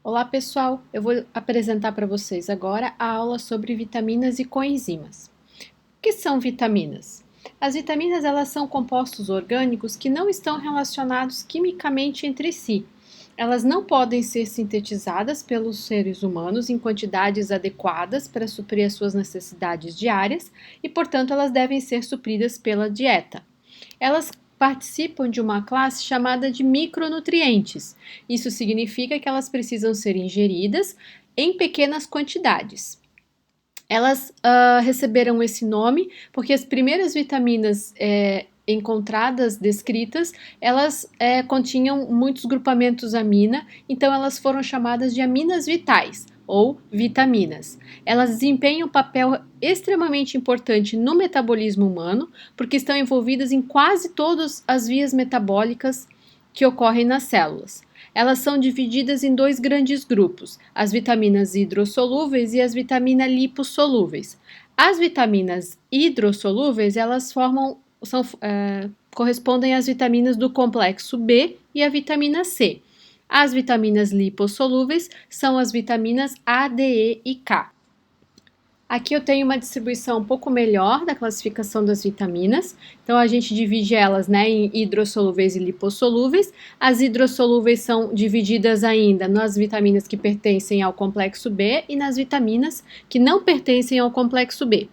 Olá pessoal, eu vou apresentar para vocês agora a aula sobre vitaminas e coenzimas. O que são vitaminas? As vitaminas elas são compostos orgânicos que não estão relacionados quimicamente entre si. Elas não podem ser sintetizadas pelos seres humanos em quantidades adequadas para suprir as suas necessidades diárias e, portanto, elas devem ser supridas pela dieta. Elas participam de uma classe chamada de micronutrientes. Isso significa que elas precisam ser ingeridas em pequenas quantidades. Elas receberam esse nome porque as primeiras vitaminas encontradas, descritas, elas continham muitos grupamentos amina, então elas foram chamadas de aminas vitais ou vitaminas. Elas desempenham um papel extremamente importante no metabolismo humano, porque estão envolvidas em quase todas as vias metabólicas que ocorrem nas células. Elas são divididas em dois grandes grupos, as vitaminas hidrossolúveis e as vitaminas lipossolúveis. As vitaminas hidrossolúveis, elas correspondem às vitaminas do complexo B e a vitamina C. As vitaminas lipossolúveis são as vitaminas A, D, E e K. Aqui eu tenho uma distribuição um pouco melhor da classificação das vitaminas. Então, a gente divide elas em hidrossolúveis e lipossolúveis. As hidrossolúveis são divididas ainda nas vitaminas que pertencem ao complexo B e nas vitaminas que não pertencem ao complexo B.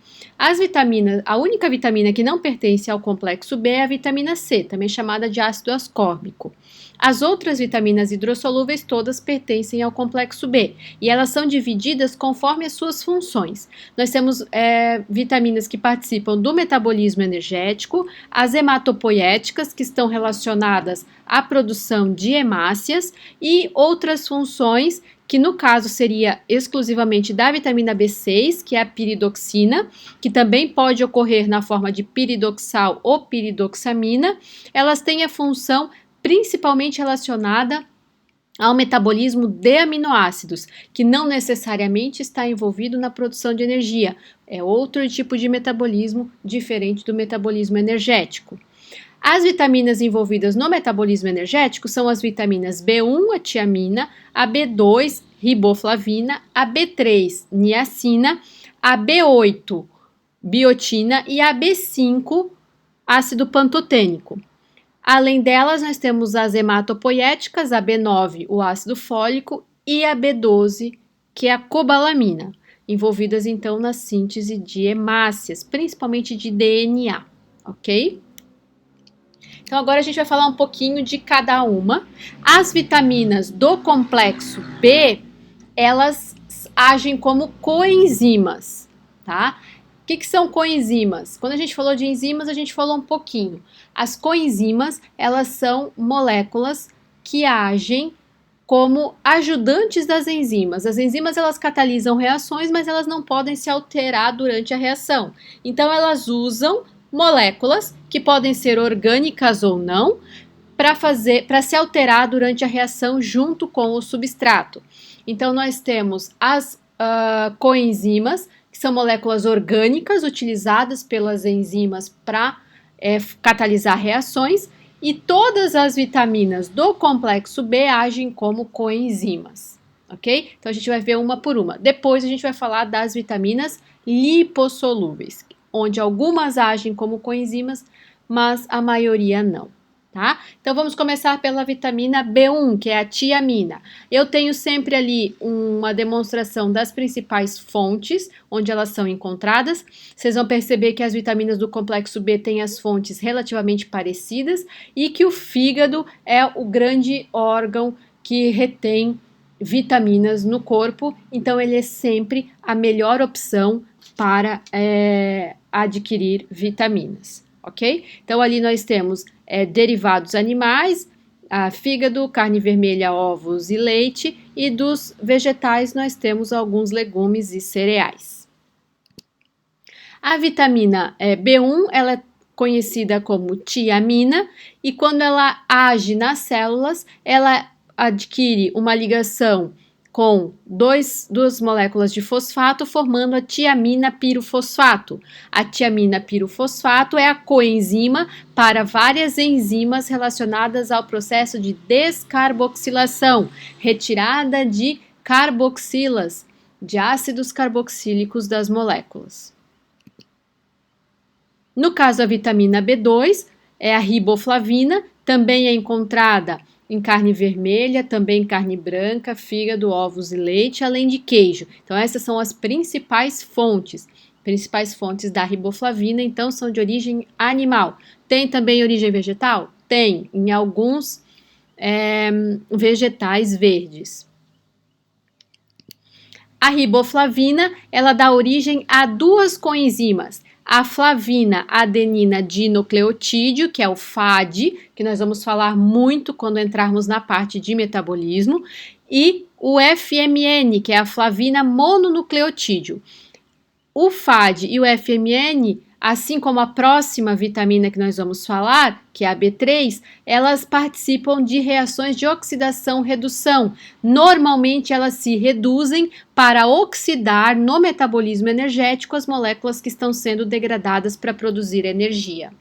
A única vitamina que não pertence ao complexo B é a vitamina C, também chamada de ácido ascórbico. As outras vitaminas hidrossolúveis todas pertencem ao complexo B e elas são divididas conforme as suas funções. Nós temos vitaminas que participam do metabolismo energético, as hematopoéticas, que estão relacionadas à produção de hemácias, e outras funções que no caso seria exclusivamente da vitamina B6, que é a piridoxina, que também pode ocorrer na forma de piridoxal ou piridoxamina. Elas têm a função principalmente relacionada ao metabolismo de aminoácidos, que não necessariamente está envolvido na produção de energia. É outro tipo de metabolismo diferente do metabolismo energético. As vitaminas envolvidas no metabolismo energético são as vitaminas B1, a tiamina, a B2, riboflavina, a B3, niacina, a B8, biotina e a B5, ácido pantotênico. Além delas, nós temos as hematopoéticas, a B9, o ácido fólico, e a B12, que é a cobalamina, envolvidas então na síntese de hemácias, principalmente de DNA, ok? Então agora a gente vai falar um pouquinho de cada uma. As vitaminas do complexo B, elas agem como coenzimas, tá? O que são coenzimas? Quando a gente falou de enzimas, a gente falou um pouquinho. As coenzimas, elas são moléculas que agem como ajudantes das enzimas. As enzimas, elas catalisam reações, mas elas não podem se alterar durante a reação. Então, elas usam moléculas, que podem ser orgânicas ou não, para se alterar durante a reação junto com o substrato. Então, nós temos as coenzimas, que são moléculas orgânicas utilizadas pelas enzimas para catalisar reações, e todas as vitaminas do complexo B agem como coenzimas, ok? Então a gente vai ver uma por uma. Depois a gente vai falar das vitaminas lipossolúveis, onde algumas agem como coenzimas, mas a maioria não. Tá? Então vamos começar pela vitamina B1, que é a tiamina. Eu tenho sempre ali uma demonstração das principais fontes onde elas são encontradas. Vocês vão perceber que as vitaminas do complexo B têm as fontes relativamente parecidas e que o fígado é o grande órgão que retém vitaminas no corpo, então ele é sempre a melhor opção para adquirir vitaminas. Ok? Então, ali nós temos derivados animais, fígado, carne vermelha, ovos e leite, e dos vegetais nós temos alguns legumes e cereais. A vitamina B1, ela é conhecida como tiamina, e quando ela age nas células, ela adquire uma ligação com duas moléculas de fosfato formando a tiamina pirofosfato. A tiamina pirofosfato é a coenzima para várias enzimas relacionadas ao processo de descarboxilação, retirada de carboxilas, de ácidos carboxílicos das moléculas. No caso da vitamina B2, é a riboflavina, também é encontrada em carne vermelha, também em carne branca, fígado, ovos e leite, além de queijo. Então, essas são as principais fontes da riboflavina, então, são de origem animal. Tem também origem vegetal? Tem, em alguns vegetais verdes. A riboflavina, ela dá origem a duas coenzimas, a flavina adenina dinucleotídeo, que é o FAD, que nós vamos falar muito quando entrarmos na parte de metabolismo, e o FMN, que é a flavina mononucleotídeo. O FAD e o FMN, assim como a próxima vitamina que nós vamos falar, que é a B3, elas participam de reações de oxidação-redução. Normalmente elas se reduzem para oxidar no metabolismo energético as moléculas que estão sendo degradadas para produzir energia.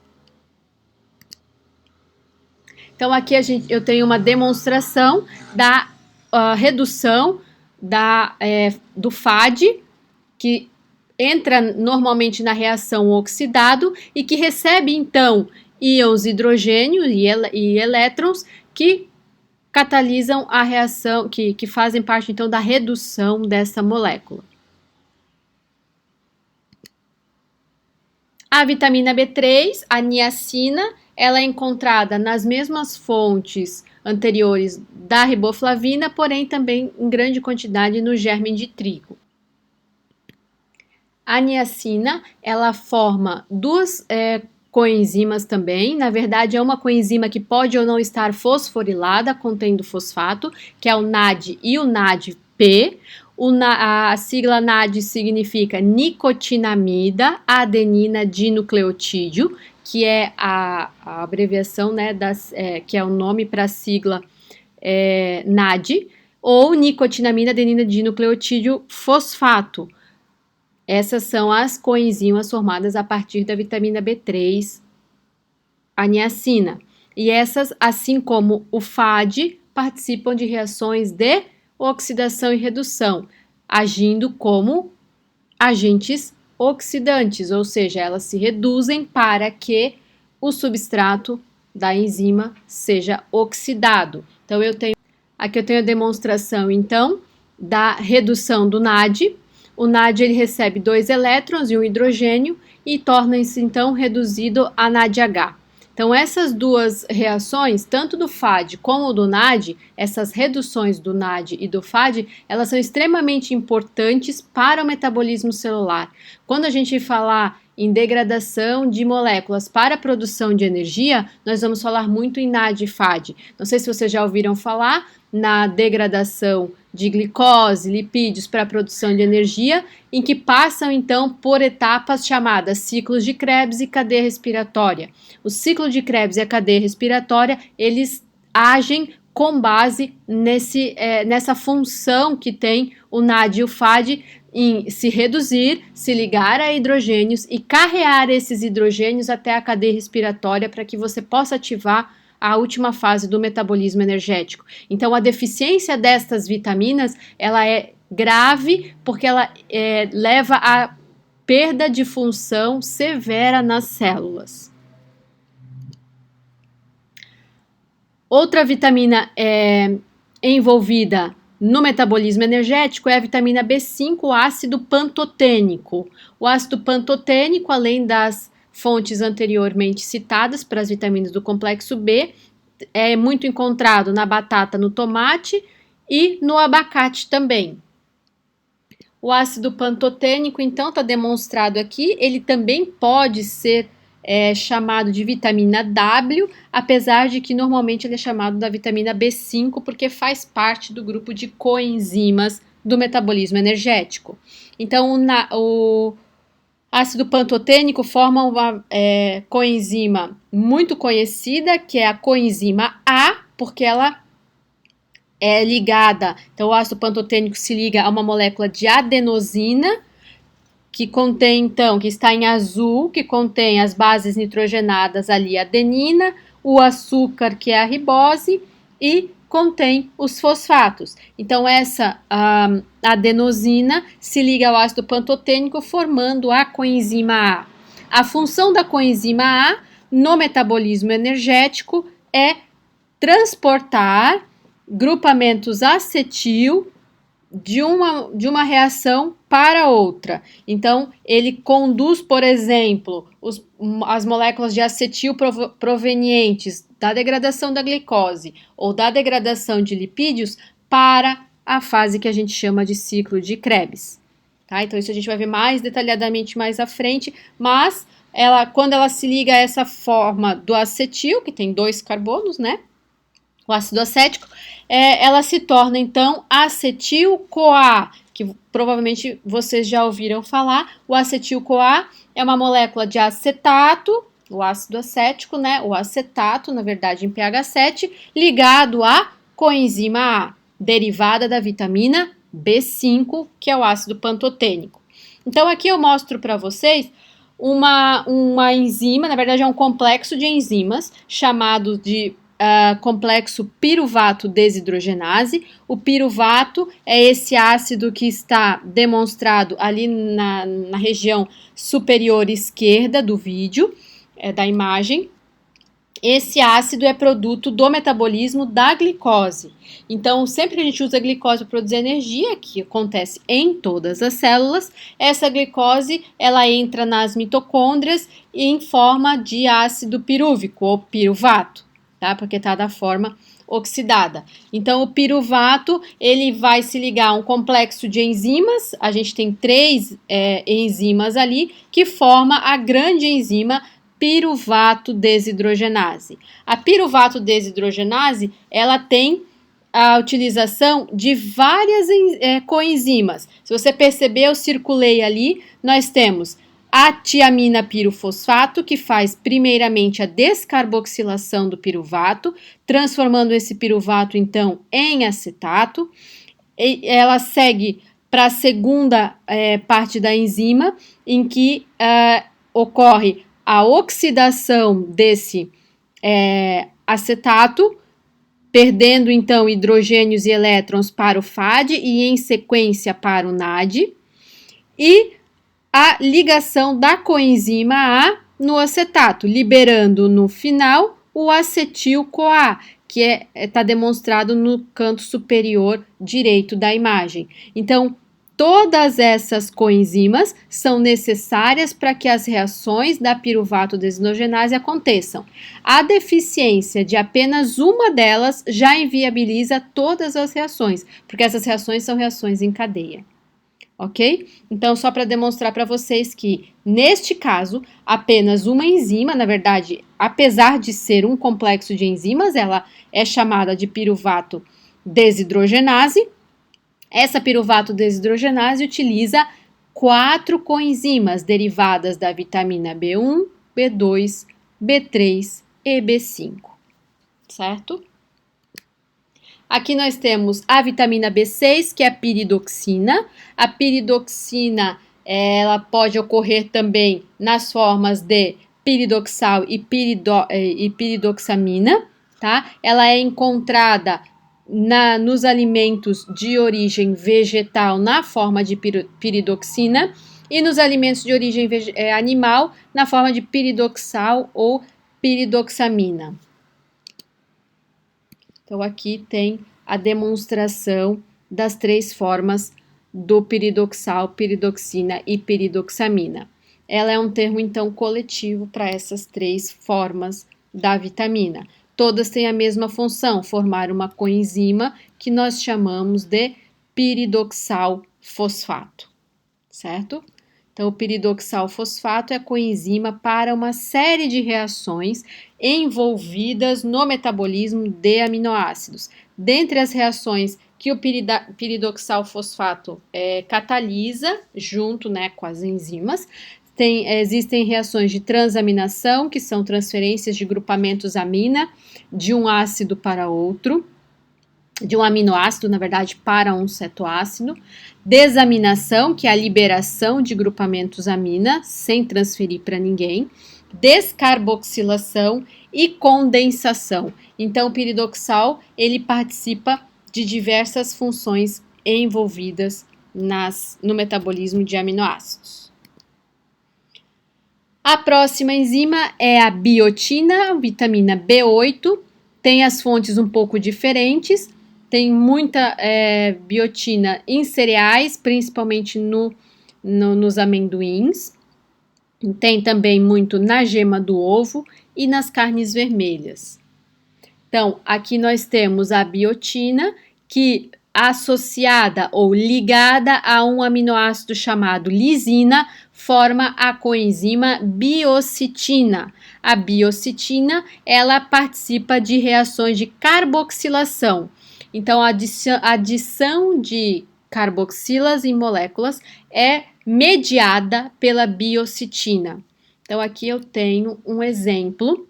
Então aqui eu tenho uma demonstração da redução do FAD, que entra normalmente na reação oxidado e que recebe então íons hidrogênio e elétrons que catalisam a reação, que fazem parte então da redução dessa molécula. A vitamina B3, a niacina, ela é encontrada nas mesmas fontes anteriores da riboflavina, porém também em grande quantidade no germe de trigo. A niacina, ela forma duas coenzimas também, na verdade é uma coenzima que pode ou não estar fosforilada, contendo fosfato, que é o NAD e o NADP. A sigla NAD significa nicotinamida adenina dinucleotídeo, que é a abreviação, né, que é o nome para a sigla NAD, ou nicotinamida adenina dinucleotídeo fosfato. Essas são as coenzimas formadas a partir da vitamina B3, a niacina. E essas, assim como o FAD, participam de reações de oxidação e redução, agindo como agentes oxidantes, ou seja, elas se reduzem para que o substrato da enzima seja oxidado. Então, aqui eu tenho a demonstração, então, da redução do NAD. O NAD ele recebe 2 elétrons e um hidrogênio e torna-se então reduzido a NADH. Então essas duas reações, tanto do FAD como do NAD, essas reduções do NAD e do FAD, elas são extremamente importantes para o metabolismo celular. Quando a gente falar em degradação de moléculas para a produção de energia, nós vamos falar muito em NAD e FAD. Não sei se vocês já ouviram falar na degradação de glicose, lipídios para a produção de energia, em que passam então por etapas chamadas ciclos de Krebs e cadeia respiratória. O ciclo de Krebs e a cadeia respiratória, eles agem com base nessa função que tem o NAD e o FAD em se reduzir, se ligar a hidrogênios e carrear esses hidrogênios até a cadeia respiratória para que você possa ativar a última fase do metabolismo energético. Então, a deficiência destas vitaminas, ela é grave porque ela leva a perda de função severa nas células. Outra vitamina envolvida no metabolismo energético é a vitamina B5, o ácido pantotênico. O ácido pantotênico, além das fontes anteriormente citadas para as vitaminas do complexo B, é muito encontrado na batata, no tomate e no abacate também. O ácido pantotênico, então, está demonstrado aqui, ele também pode ser chamado de vitamina W, apesar de que normalmente ele é chamado da vitamina B5, porque faz parte do grupo de coenzimas do metabolismo energético. Então, o ácido pantotênico forma uma coenzima muito conhecida, que é a coenzima A, porque ela é ligada, então o ácido pantotênico se liga a uma molécula de adenosina, que contém, então, que está em azul, que contém as bases nitrogenadas ali, adenina, o açúcar, que é a ribose, e contém os fosfatos. Então, essa adenosina se liga ao ácido pantotênico, formando a coenzima A. A função da coenzima A no metabolismo energético é transportar grupamentos acetil de uma reação para outra. Então, ele conduz, por exemplo, as moléculas de acetil provenientes da degradação da glicose ou da degradação de lipídios para a fase que a gente chama de ciclo de Krebs. Tá? Então, isso a gente vai ver mais detalhadamente mais à frente, mas quando ela se liga a essa forma do acetil, que tem 2 carbonos, né? O ácido acético, ela se torna, então, acetil-CoA, que provavelmente vocês já ouviram falar. O acetil-CoA é uma molécula de acetato, o ácido acético, né? O acetato, na verdade, em pH 7, ligado à coenzima A, derivada da vitamina B5, que é o ácido pantotênico. Então, aqui eu mostro para vocês uma enzima, na verdade é um complexo de enzimas, chamado de complexo piruvato desidrogenase. O piruvato é esse ácido que está demonstrado ali na região superior esquerda do vídeo, da imagem. Esse ácido é produto do metabolismo da glicose. Então, sempre que a gente usa a glicose para produzir energia, que acontece em todas as células, essa glicose ela entra nas mitocôndrias em forma de ácido pirúvico ou piruvato. Tá? Porque está da forma oxidada. Então, o piruvato, ele vai se ligar a um complexo de enzimas, a gente tem 3 enzimas ali, que forma a grande enzima piruvato desidrogenase. A piruvato desidrogenase, ela tem a utilização de várias coenzimas. Se você perceber, eu circulei ali, nós temos a tiamina pirofosfato, que faz primeiramente a descarboxilação do piruvato, transformando esse piruvato, então, em acetato. Ela segue para a segunda parte da enzima, em que ocorre a oxidação desse acetato, perdendo, então, hidrogênios e elétrons para o FAD e, em sequência, para o NAD. E a ligação da coenzima A no acetato, liberando no final o acetil-CoA, que está demonstrado no canto superior direito da imagem. Então, todas essas coenzimas são necessárias para que as reações da piruvato desidrogenase aconteçam. A deficiência de apenas uma delas já inviabiliza todas as reações, porque essas reações são reações em cadeia. Ok? Então, só para demonstrar para vocês que, neste caso, apenas uma enzima, na verdade, apesar de ser um complexo de enzimas, ela é chamada de piruvato desidrogenase. Essa piruvato desidrogenase utiliza 4 coenzimas derivadas da vitamina B1, B2, B3 e B5, certo? Aqui nós temos a vitamina B6, que é a piridoxina. A piridoxina, ela pode ocorrer também nas formas de piridoxal e piridoxamina, tá? Ela é encontrada nos alimentos de origem vegetal na forma de piridoxina e nos alimentos de origem animal na forma de piridoxal ou piridoxamina. Então, aqui tem a demonstração das 3 formas do piridoxal, piridoxina e piridoxamina. Ela é um termo, então, coletivo para essas 3 formas da vitamina. Todas têm a mesma função, formar uma coenzima que nós chamamos de piridoxal fosfato, certo? Então, o piridoxal fosfato é a coenzima para uma série de reações envolvidas no metabolismo de aminoácidos. Dentre as reações que o piridoxal fosfato catalisa junto, né, com as enzimas, existem reações de transaminação, que são transferências de grupamentos amina de um ácido para outro. de um aminoácido, na verdade, para um cetoácido. Desaminação, que é a liberação de grupamentos amina, sem transferir para ninguém. Descarboxilação e condensação. Então, o piridoxal, ele participa de diversas funções envolvidas no metabolismo de aminoácidos. A próxima enzima é a biotina, vitamina B8. Tem as fontes um pouco diferentes. Tem muita biotina em cereais, principalmente nos amendoins. Tem também muito na gema do ovo e nas carnes vermelhas. Então, aqui nós temos a biotina, que associada ou ligada a um aminoácido chamado lisina, forma a coenzima biocitina. A biocitina, ela participa de reações de carboxilação. Então, a adição de carboxilas em moléculas é mediada pela biocitina. Então, aqui eu tenho um exemplo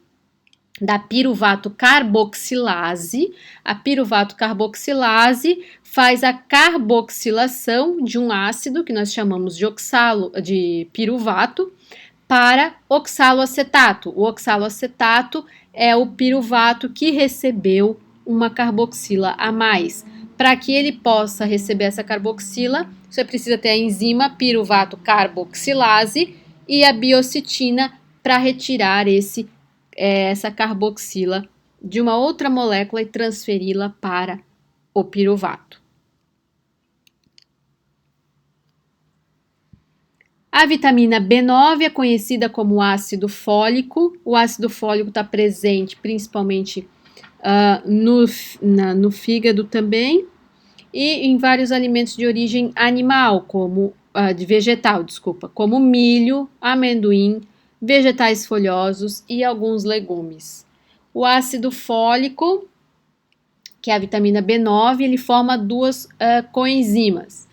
da piruvato carboxilase. A piruvato carboxilase faz a carboxilação de um ácido que nós chamamos de piruvato para oxaloacetato. O oxaloacetato é o piruvato que recebeu uma carboxila a mais. Para que ele possa receber essa carboxila, você precisa ter a enzima piruvato carboxilase e a biocitina para retirar essa carboxila de uma outra molécula e transferi-la para o piruvato. A vitamina B9 é conhecida como ácido fólico. O ácido fólico está presente principalmente no fígado também e em vários alimentos de origem animal, como milho, amendoim, vegetais folhosos e alguns legumes. O ácido fólico, que é a vitamina B9, ele forma duas coenzimas,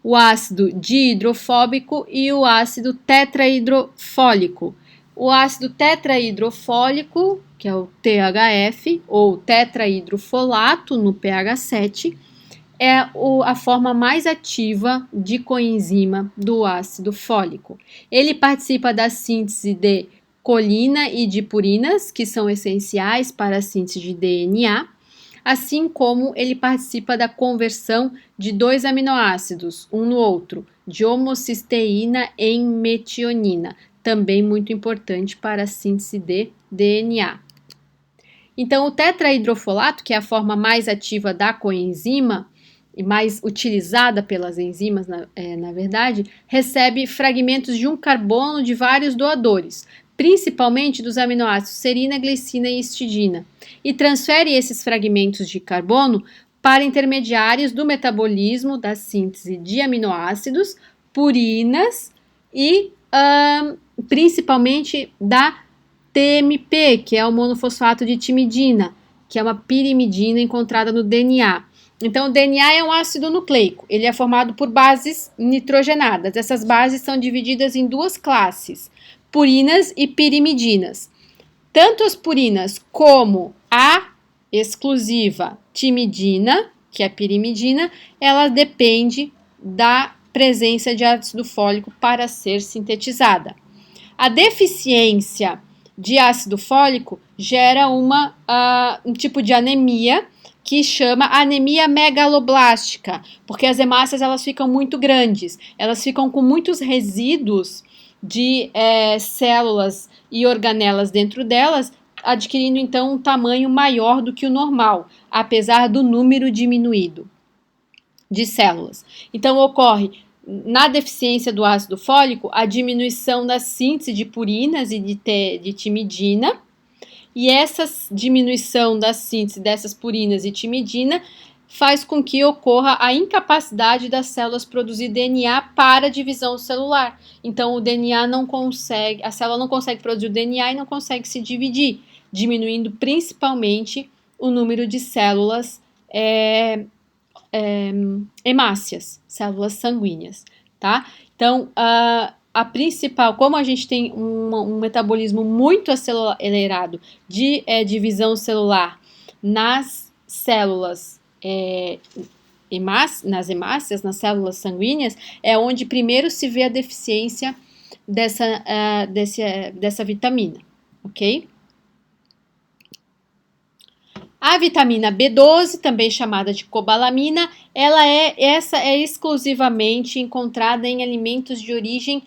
o ácido dihidrofóbico e o ácido tetrahidrofólico. O ácido tetrahidrofólico, que é o THF, ou tetrahidrofolato no pH 7, é a forma mais ativa de coenzima do ácido fólico. Ele participa da síntese de colina e de purinas, que são essenciais para a síntese de DNA, assim como ele participa da conversão de dois aminoácidos, um no outro, de homocisteína em metionina, também muito importante para a síntese de DNA. Então, o tetrahidrofolato, que é a forma mais ativa da coenzima, e mais utilizada pelas enzimas, na verdade, recebe fragmentos de um carbono de vários doadores, principalmente dos aminoácidos serina, glicina e histidina, e transfere esses fragmentos de carbono para intermediários do metabolismo da síntese de aminoácidos, purinas e principalmente da TMP, que é o monofosfato de timidina, que é uma pirimidina encontrada no DNA. Então, o DNA é um ácido nucleico, ele é formado por bases nitrogenadas. Essas bases são divididas em duas classes, purinas e pirimidinas. Tanto as purinas como a exclusiva timidina, que é a pirimidina, ela depende da presença de ácido fólico para ser sintetizada. A deficiência de ácido fólico gera um tipo de anemia que chama anemia megaloblástica, porque as hemácias elas ficam muito grandes, elas ficam com muitos resíduos de células e organelas dentro delas, adquirindo então um tamanho maior do que o normal, apesar do número diminuído de células. Então ocorre na deficiência do ácido fólico a diminuição da síntese de purinas e de timidina. E essa diminuição da síntese dessas purinas e timidina faz com que ocorra a incapacidade das células produzir DNA para divisão celular. Então, a célula não consegue produzir o DNA e não consegue se dividir, diminuindo principalmente o número de células hemácias, células sanguíneas, tá? Então, a principal, como a gente tem um metabolismo muito acelerado de divisão celular nas células nas hemácias, nas células sanguíneas, é onde primeiro se vê a deficiência dessa vitamina, ok? A vitamina B12, também chamada de cobalamina, essa é exclusivamente encontrada em alimentos de origem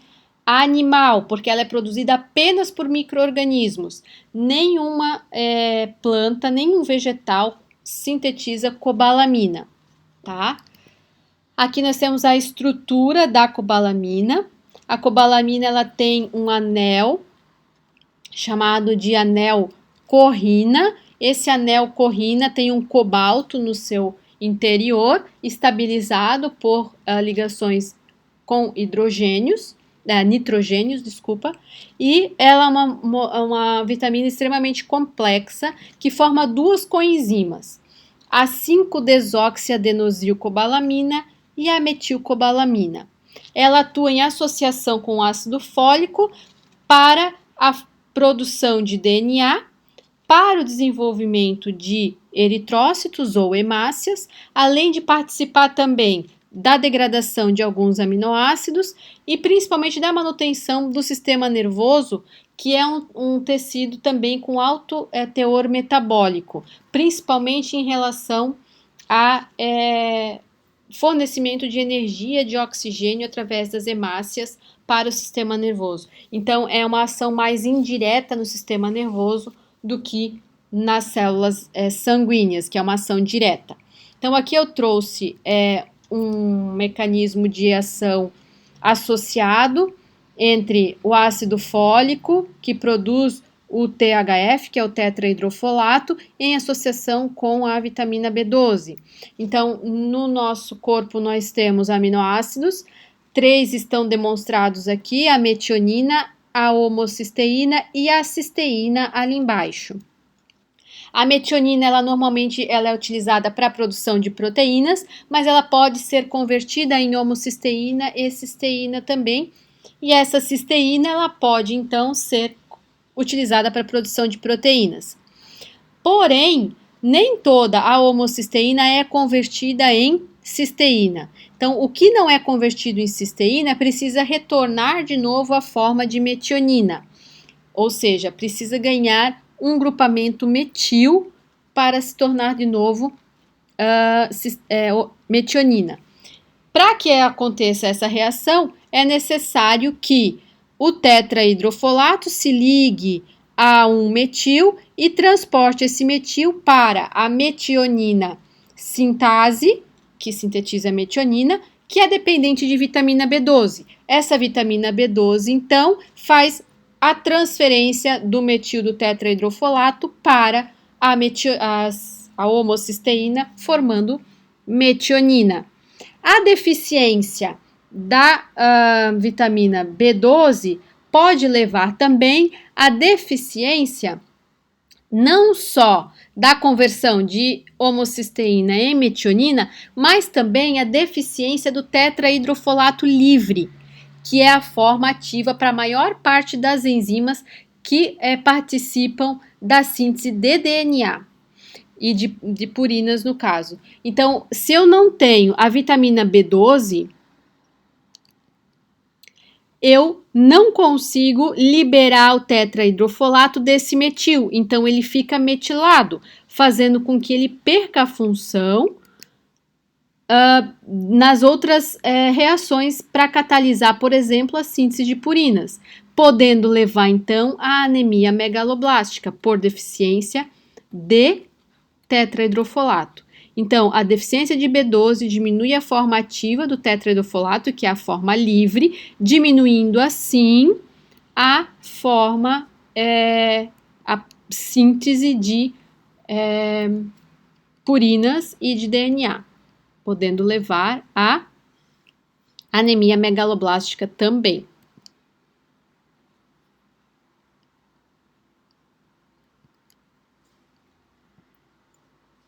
animal, porque ela é produzida apenas por micro-organismos. Nenhuma planta, nenhum vegetal sintetiza cobalamina, tá? Aqui nós temos a estrutura da cobalamina. A cobalamina ela tem um anel chamado de anel corrina. Esse anel corrina tem um cobalto no seu interior, estabilizado por ligações com nitrogênios, desculpa, e ela é uma vitamina extremamente complexa que forma duas coenzimas, a 5-desoxiadenosilcobalamina e a metilcobalamina. Ela atua em associação com o ácido fólico para a produção de DNA, para o desenvolvimento de eritrócitos ou hemácias, além de participar também da degradação de alguns aminoácidos e principalmente da manutenção do sistema nervoso, que é um tecido também com alto teor metabólico, principalmente em relação a fornecimento de energia de oxigênio através das hemácias para o sistema nervoso. Então, é uma ação mais indireta no sistema nervoso do que nas células sanguíneas, que é uma ação direta. Então, aqui eu trouxe um mecanismo de ação associado entre o ácido fólico, que produz o THF, que é o tetrahidrofolato, em associação com a vitamina B12. Então, no nosso corpo nós temos aminoácidos, 3 estão demonstrados aqui, a metionina, a homocisteína e a cisteína ali embaixo. A metionina, ela normalmente é utilizada para a produção de proteínas, mas ela pode ser convertida em homocisteína e cisteína também. E essa cisteína, ela pode então ser utilizada para a produção de proteínas. Porém, nem toda a homocisteína é convertida em cisteína. Então, o que não é convertido em cisteína precisa retornar de novo à forma de metionina, ou seja, precisa ganhar um grupamento metil para se tornar de novo metionina. Para que aconteça essa reação, é necessário que o tetrahidrofolato se ligue a um metil e transporte esse metil para a metionina sintase, que sintetiza a metionina, que é dependente de vitamina B12. Essa vitamina B12, então, faz a transferência do metil do tetrahidrofolato para a homocisteína, formando metionina. A deficiência da vitamina B12 pode levar também à deficiência não só da conversão de homocisteína em metionina, mas também a deficiência do tetrahidrofolato livre, que é a forma ativa para a maior parte das enzimas que participam da síntese de DNA e de purinas no caso. Então, se eu não tenho a vitamina B12, eu não consigo liberar o tetrahidrofolato desse metil, então ele fica metilado, fazendo com que ele perca a função nas outras reações para catalisar, por exemplo, a síntese de purinas, podendo levar então à anemia megaloblástica por deficiência de tetrahidrofolato. Então, a deficiência de B12 diminui a forma ativa do tetrahidrofolato, que é a forma livre, diminuindo assim a forma, a síntese de purinas e de DNA, podendo levar à anemia megaloblástica também.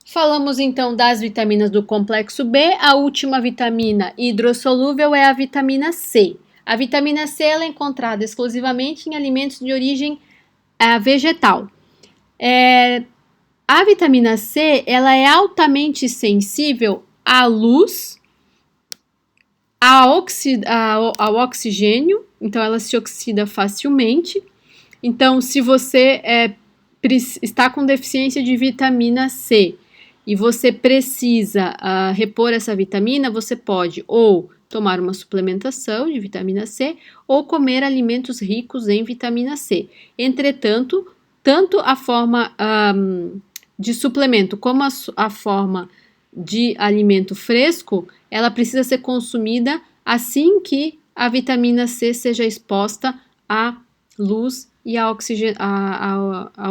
Falamos então das vitaminas do complexo B. A última vitamina hidrossolúvel é a vitamina C. A vitamina C ela é encontrada exclusivamente em alimentos de origem vegetal. A vitamina C, ela é altamente sensível à luz, ao oxigênio, então ela se oxida facilmente. Então, se você está com deficiência de vitamina C e você precisa repor essa vitamina, você pode ou tomar uma suplementação de vitamina C ou comer alimentos ricos em vitamina C. Entretanto, tanto a forma de suplemento como a forma de alimento fresco, ela precisa ser consumida assim que a vitamina C seja exposta à luz e ao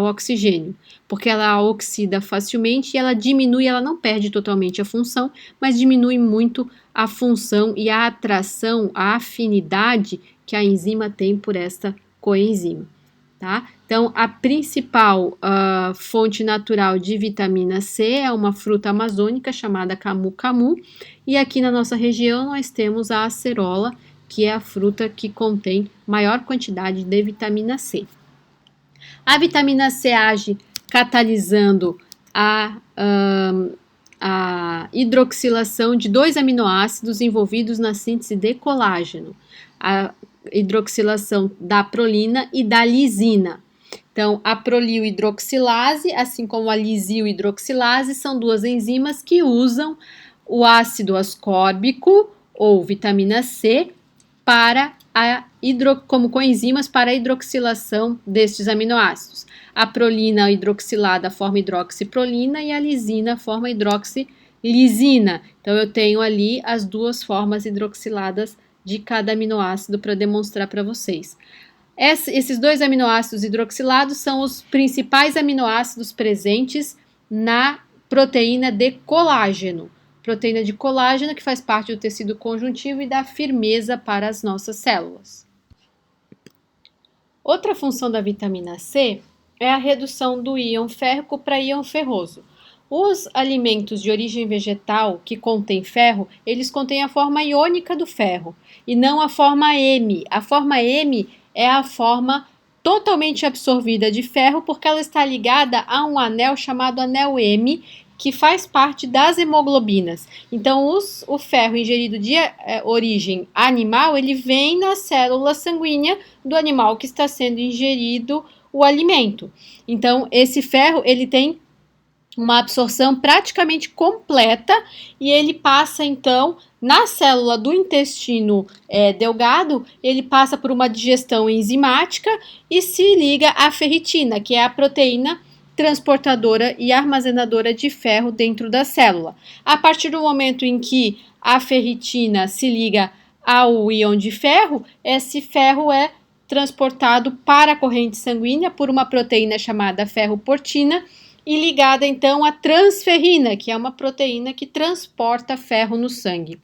oxigênio, porque ela oxida facilmente e ela diminui, ela não perde totalmente a função, mas diminui muito a função e a atração, a afinidade que a enzima tem por esta coenzima. Tá? Então, a principal fonte natural de vitamina C é uma fruta amazônica chamada camu-camu, e aqui na nossa região nós temos a acerola, que é a fruta que contém maior quantidade de vitamina C. A vitamina C age catalisando a hidroxilação de 2 aminoácidos envolvidos na síntese de colágeno. A hidroxilação da prolina e da lisina. Então, a proliohidroxilase, assim como a lisilhidroxilase, são duas enzimas que usam o ácido ascórbico ou vitamina C como coenzimas para a hidroxilação destes aminoácidos. A prolina hidroxilada forma hidroxiprolina e a lisina forma hidroxilisina. Então, eu tenho ali as duas formas hidroxiladas de cada aminoácido para demonstrar para vocês. Esses 2 aminoácidos hidroxilados são os principais aminoácidos presentes na proteína de colágeno. Proteína de colágeno que faz parte do tecido conjuntivo e dá firmeza para as nossas células. Outra função da vitamina C é a redução do íon férrico para íon ferroso. Os alimentos de origem vegetal que contêm ferro, eles contêm a forma iônica do ferro e não a forma M. A forma M é a forma totalmente absorvida de ferro porque ela está ligada a um anel chamado anel M, que faz parte das hemoglobinas. Então, o ferro ingerido de origem animal, ele vem na célula sanguínea do animal que está sendo ingerido o alimento. Então, esse ferro, ele tem uma absorção praticamente completa e ele passa então na célula do intestino delgado, ele passa por uma digestão enzimática e se liga à ferritina, que é a proteína transportadora e armazenadora de ferro dentro da célula. A partir do momento em que a ferritina se liga ao íon de ferro, esse ferro é transportado para a corrente sanguínea por uma proteína chamada ferroportina e ligada então à transferrina, que é uma proteína que transporta ferro no sangue.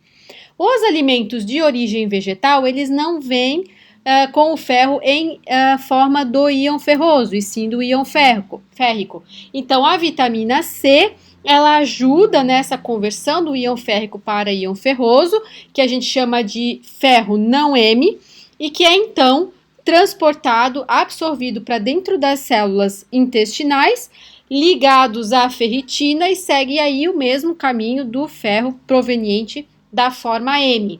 Os alimentos de origem vegetal, eles não vêm com o ferro em forma do íon ferroso, e sim do íon férrico. Então, a vitamina C, ela ajuda nessa conversão do íon férrico para íon ferroso, que a gente chama de ferro não M, e que é então transportado, absorvido para dentro das células intestinais, ligados à ferritina e segue aí o mesmo caminho do ferro proveniente da forma M.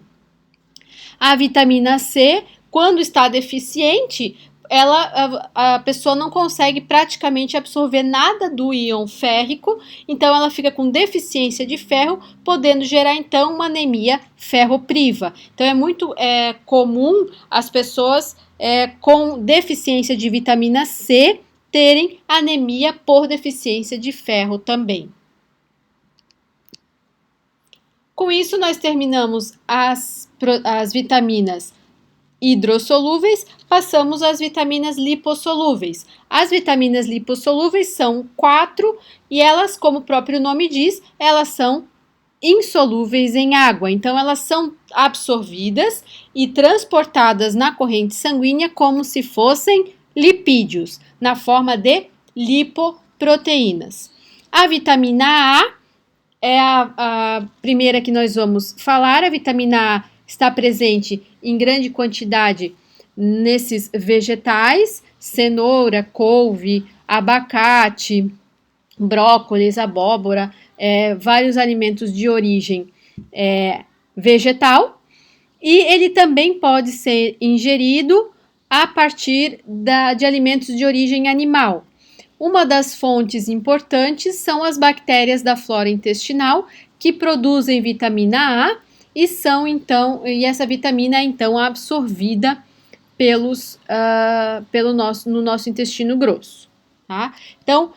A vitamina C, quando está deficiente, a pessoa não consegue praticamente absorver nada do íon férrico, então ela fica com deficiência de ferro, podendo gerar então uma anemia ferropriva. Então é muito comum as pessoas com deficiência de vitamina C terem anemia por deficiência de ferro também. Com isso, nós terminamos as vitaminas hidrossolúveis, passamos às vitaminas lipossolúveis. As vitaminas lipossolúveis são 4 e elas, como o próprio nome diz, elas são insolúveis em água. Então, elas são absorvidas e transportadas na corrente sanguínea como se fossem lipídios, na forma de lipoproteínas. A vitamina A é a primeira que nós vamos falar. A vitamina A está presente em grande quantidade nesses vegetais, cenoura, couve, abacate, brócolis, abóbora, vários alimentos de origem vegetal, e ele também pode ser ingerido a partir de alimentos de origem animal. Uma das fontes importantes são as bactérias da flora intestinal, que produzem vitamina A e essa vitamina é então absorvida no nosso intestino grosso. Tá? Então,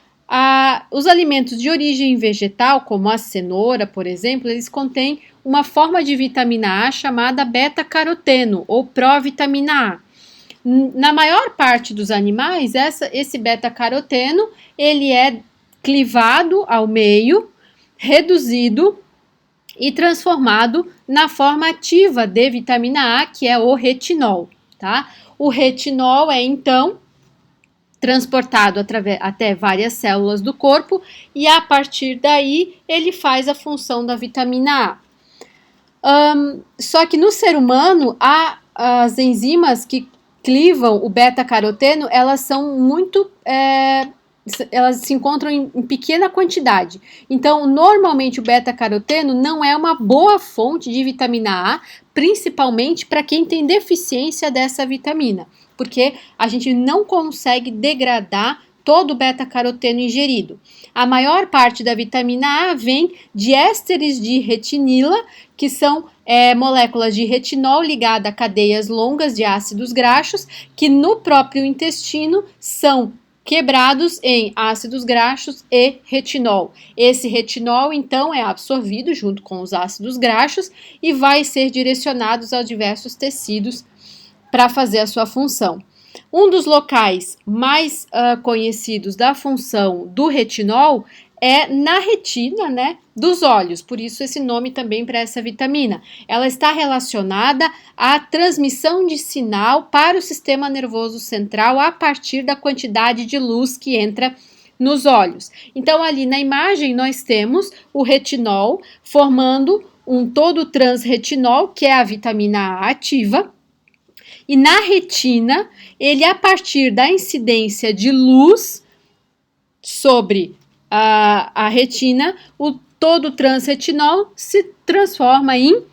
os alimentos de origem vegetal, como a cenoura, por exemplo, eles contêm uma forma de vitamina A chamada beta-caroteno ou provitamina A. Na maior parte dos animais, esse beta-caroteno ele é clivado ao meio, reduzido e transformado na forma ativa de vitamina A, que é o retinol. Tá? O retinol é então transportado até várias células do corpo e a partir daí ele faz a função da vitamina A. Só que no ser humano, as enzimas que clivam o beta-caroteno, elas são elas se encontram em pequena quantidade. Então, normalmente o beta-caroteno não é uma boa fonte de vitamina A, principalmente para quem tem deficiência dessa vitamina, porque a gente não consegue degradar todo o beta-caroteno ingerido. A maior parte da vitamina A vem de ésteres de retinila, que são moléculas de retinol ligadas a cadeias longas de ácidos graxos, que no próprio intestino são quebrados em ácidos graxos e retinol. Esse retinol, então, é absorvido junto com os ácidos graxos e vai ser direcionado aos diversos tecidos para fazer a sua função. Um dos locais mais conhecidos da função do retinol é na retina, né, dos olhos, por isso esse nome também para essa vitamina. Ela está relacionada à transmissão de sinal para o sistema nervoso central a partir da quantidade de luz que entra nos olhos. Então, ali na imagem nós temos o retinol formando um todo transretinol, que é a vitamina A ativa, e na retina, ele a partir da incidência de luz sobre a retina, o todo transretinol se transforma em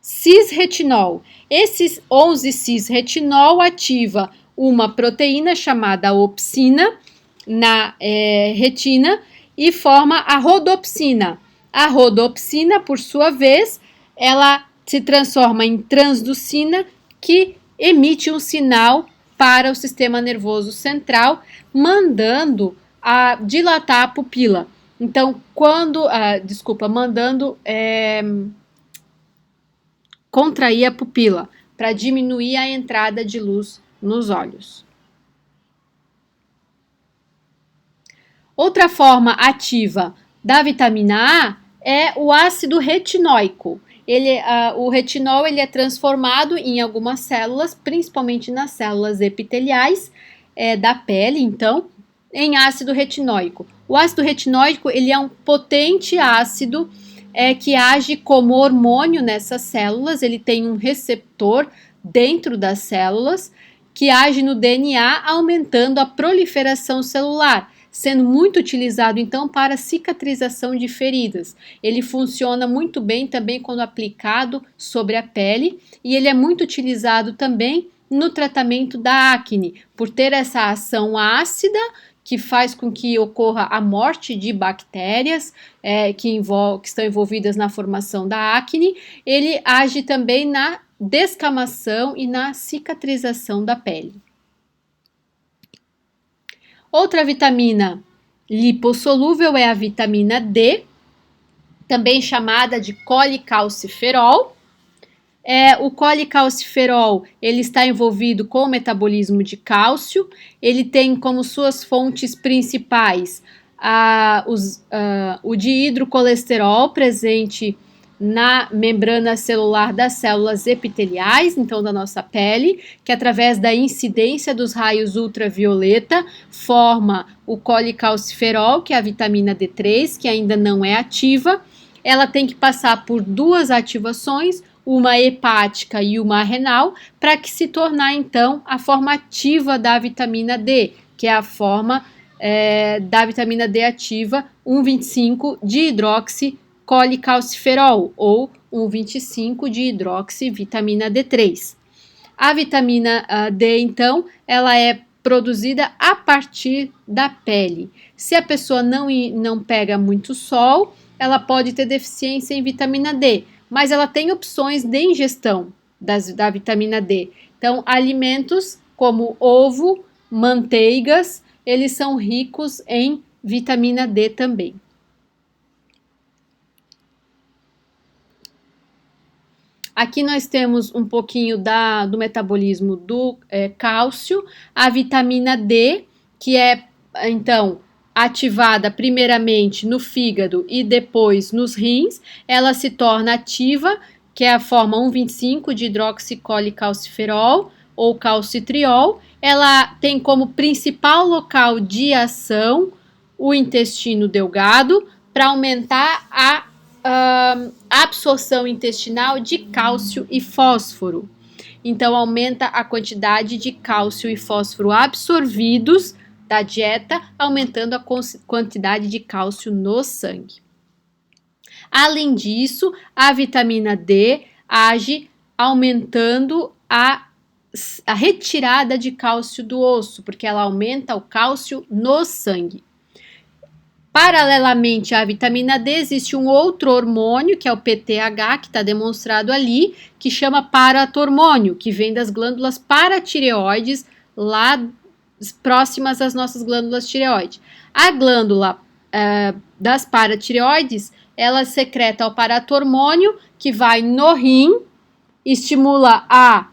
cisretinol. Esse 11-cisretinol ativa uma proteína chamada opsina na retina e forma a rodopsina. A rodopsina, por sua vez, ela se transforma em transducina, que emite um sinal para o sistema nervoso central, mandando dilatar a pupila. Então, mandando contrair a pupila para diminuir a entrada de luz nos olhos. Outra forma ativa da vitamina A é o ácido retinóico. O retinol ele é transformado em algumas células, principalmente nas células epiteliais da pele, então, em ácido retinóico. O ácido retinóico ele é um potente ácido que age como hormônio nessas células, ele tem um receptor dentro das células que age no DNA, aumentando a proliferação celular, sendo muito utilizado então para cicatrização de feridas. Ele funciona muito bem também quando aplicado sobre a pele e ele é muito utilizado também no tratamento da acne, por ter essa ação ácida que faz com que ocorra a morte de bactérias que estão envolvidas na formação da acne. Ele age também na descamação e na cicatrização da pele. Outra vitamina lipossolúvel é a vitamina D, também chamada de colicalciferol. O colicalciferol ele está envolvido com o metabolismo de cálcio, ele tem como suas fontes principais o dihidrocolesterol presente na membrana celular das células epiteliais, então da nossa pele, que através da incidência dos raios ultravioleta forma o colicalciferol, que é a vitamina D3, que ainda não é ativa. Ela tem que passar por duas ativações, uma hepática e uma renal, para que se tornar então a forma ativa da vitamina D, que é a forma da vitamina D ativa 1,25 de hidroxicólicalciferol ou 1,25 de hidroxivitamina D3. A vitamina D, então, ela é produzida a partir da pele. Se a pessoa não pega muito sol, ela pode ter deficiência em vitamina D, mas ela tem opções de ingestão da vitamina D. Então, alimentos como ovo, manteigas, eles são ricos em vitamina D também. Aqui nós temos um pouquinho do metabolismo do cálcio, a vitamina D, que é, então, ativada primeiramente no fígado e depois nos rins, ela se torna ativa, que é a forma 1,25 de hidroxicólicalciferol ou calcitriol. Ela tem como principal local de ação o intestino delgado para aumentar a absorção intestinal de cálcio e fósforo. Então, aumenta a quantidade de cálcio e fósforo absorvidos da dieta, aumentando a quantidade de cálcio no sangue. Além disso, a vitamina D age aumentando a retirada de cálcio do osso, porque ela aumenta o cálcio no sangue. Paralelamente à vitamina D, existe um outro hormônio, que é o PTH, que está demonstrado ali, que chama paratormônio, que vem das glândulas paratireoides, lá próximas às nossas glândulas tireoides. A glândula das paratireoides, ela secreta o paratormônio, que vai no rim, estimula a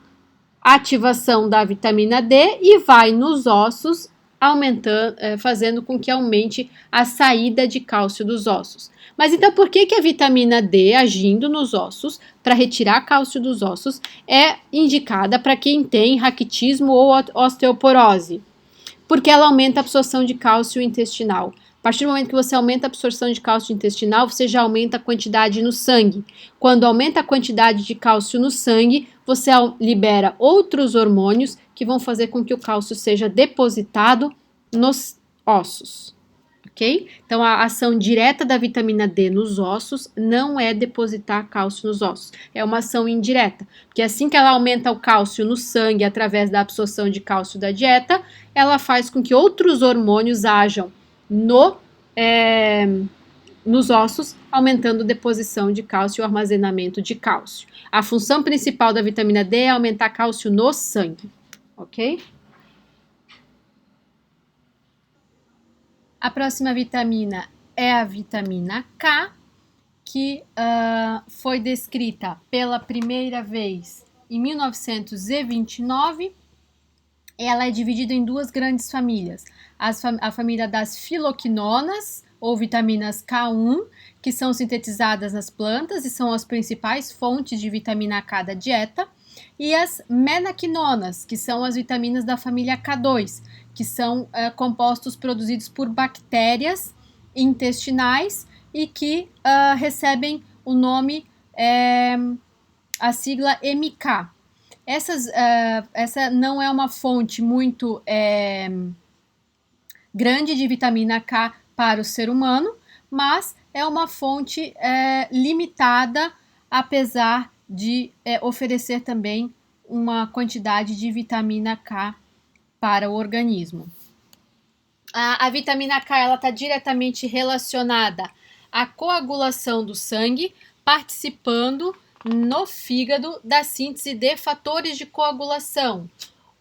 ativação da vitamina D e vai nos ossos, aumentando, fazendo com que aumente a saída de cálcio dos ossos. Mas então por que a vitamina D, agindo nos ossos, para retirar cálcio dos ossos, é indicada para quem tem raquitismo ou osteoporose? Porque ela aumenta a absorção de cálcio intestinal. A partir do momento que você aumenta a absorção de cálcio intestinal, você já aumenta a quantidade no sangue. Quando aumenta a quantidade de cálcio no sangue, você libera outros hormônios que vão fazer com que o cálcio seja depositado nos ossos, ok? Então, a ação direta da vitamina D nos ossos não é depositar cálcio nos ossos, é uma ação indireta, porque assim que ela aumenta o cálcio no sangue através da absorção de cálcio da dieta, ela faz com que outros hormônios ajam nos ossos, aumentando a deposição de cálcio e o armazenamento de cálcio. A função principal da vitamina D é aumentar cálcio no sangue, ok? A próxima vitamina é a vitamina K, que foi descrita pela primeira vez em 1929. Ela é dividida em duas grandes famílias. A família das filoquinonas, ou vitaminas K1, que são sintetizadas nas plantas e são as principais fontes de vitamina K da dieta, e as menaquinonas, que são as vitaminas da família K2, que são compostos produzidos por bactérias intestinais e que recebem o nome, a sigla MK. Essa não é uma fonte muito grande de vitamina K para o ser humano, mas é uma fonte limitada, apesar de oferecer também uma quantidade de vitamina K para o organismo. A vitamina K está diretamente relacionada à coagulação do sangue, participando no fígado da síntese de fatores de coagulação.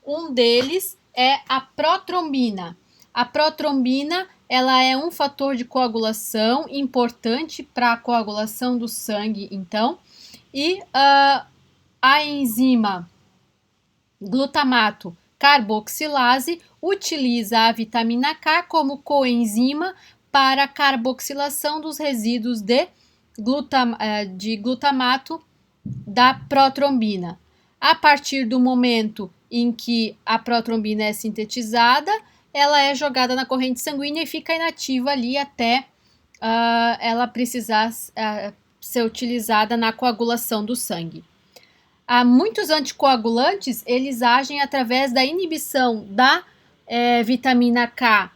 Um deles é a protrombina. A protrombina, ela é um fator de coagulação importante para a coagulação do sangue, então, e a enzima glutamato carboxilase utiliza a vitamina K como coenzima para a carboxilação dos resíduos de glutamato da protrombina. A partir do momento em que a protrombina é sintetizada, ela é jogada na corrente sanguínea e fica inativa ali até ela precisar ser utilizada na coagulação do sangue. Muitos anticoagulantes, eles agem através da inibição da vitamina K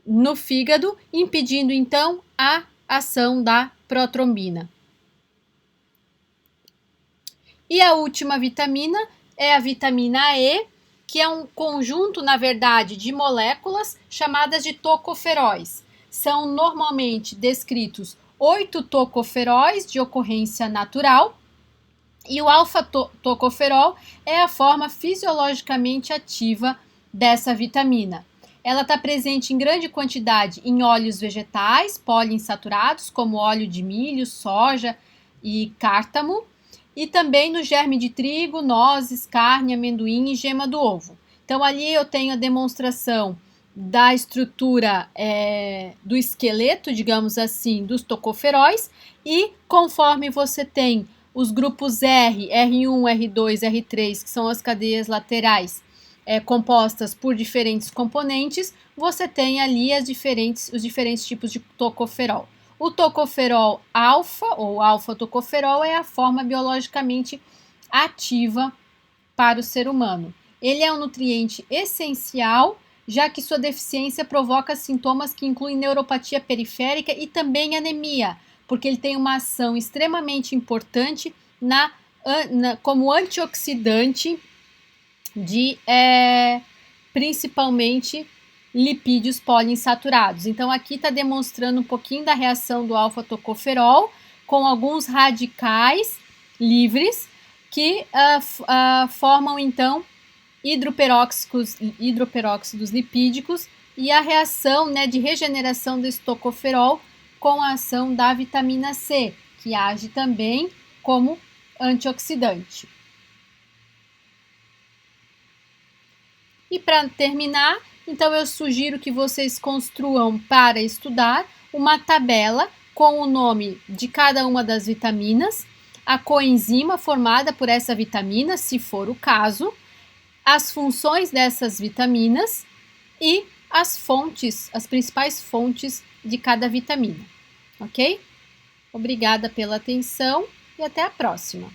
no fígado, impedindo então a ação da protrombina. E a última vitamina é a vitamina E, que é um conjunto, na verdade, de moléculas chamadas de tocoferóis. São normalmente descritos 8 tocoferóis de ocorrência natural, e o alfa-tocoferol é a forma fisiologicamente ativa dessa vitamina. Ela está presente em grande quantidade em óleos vegetais poliinsaturados, como óleo de milho, soja e cártamo, e também no germe de trigo, nozes, carne, amendoim e gema do ovo. Então, ali eu tenho a demonstração da estrutura do esqueleto, digamos assim, dos tocoferóis, e conforme você tem os grupos R, R1, R2, R3, que são as cadeias laterais, compostas por diferentes componentes, você tem ali os diferentes tipos de tocoferol. O tocoferol alfa, ou alfa-tocoferol, é a forma biologicamente ativa para o ser humano. Ele é um nutriente essencial, já que sua deficiência provoca sintomas que incluem neuropatia periférica e também anemia, porque ele tem uma ação extremamente importante como antioxidante de principalmente lipídios poliinsaturados. Então, aqui está demonstrando um pouquinho da reação do alfa-tocoferol com alguns radicais livres que formam, então, hidroperóxidos lipídicos e a reação de regeneração desse tocoferol com a ação da vitamina C, que age também como antioxidante. E para terminar, então eu sugiro que vocês construam para estudar uma tabela com o nome de cada uma das vitaminas, a coenzima formada por essa vitamina, se for o caso, as funções dessas vitaminas e as principais fontes de cada vitamina, ok? Obrigada pela atenção e até a próxima!